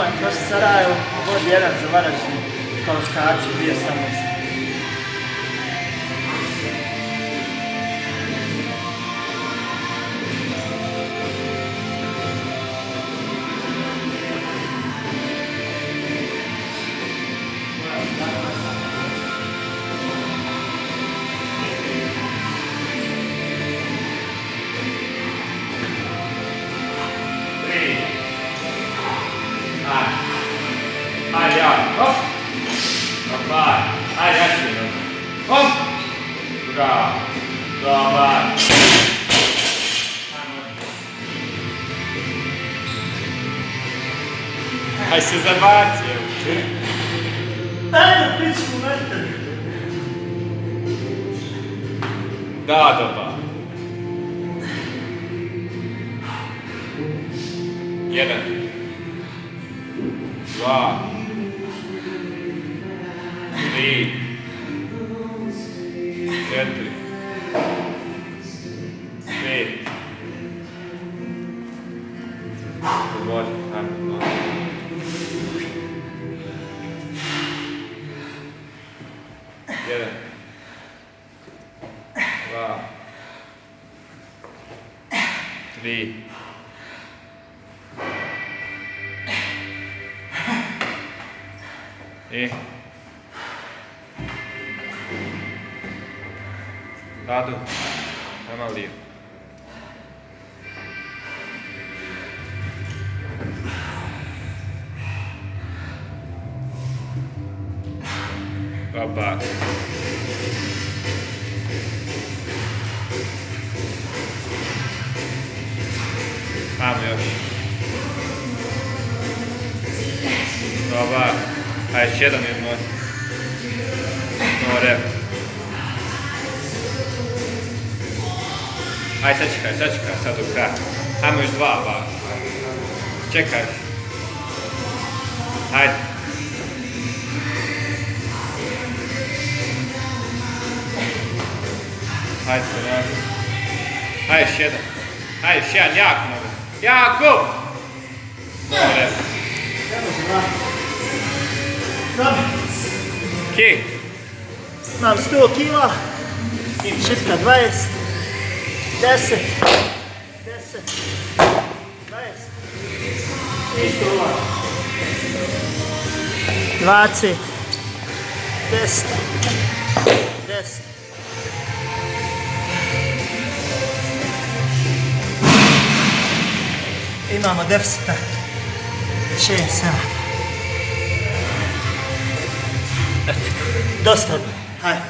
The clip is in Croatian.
Kroz Sarajevo, vod 1 za Varaždin, kvalifikaciju 2018. Ajde, hop! Dobar, ajde, ja ću jedno. Hop! Bravo, dobar. Aj se zabacio. Ajde, pričamo metar. Da, dobar. 1 2 3 4 5 Dobar, ajmo. 1 2 3 I Radu, nema lijevo. Dobar. Ajmo još. Dobar. Ajde, još jedan jedno. More. Ajde, sad čekaj, sad do kraja. Ajmo još 2, ba. Čekaj. Ajde. Ajde, polako. Ajde, još jedan. Ajde, još jedan, jako mnogo. Jako! More. Kik. Imam 100 kila, šipka 20, 10, 20, isto ova, 20, 10, 10. Imamo deficita 6, 7. Dosta, hajde.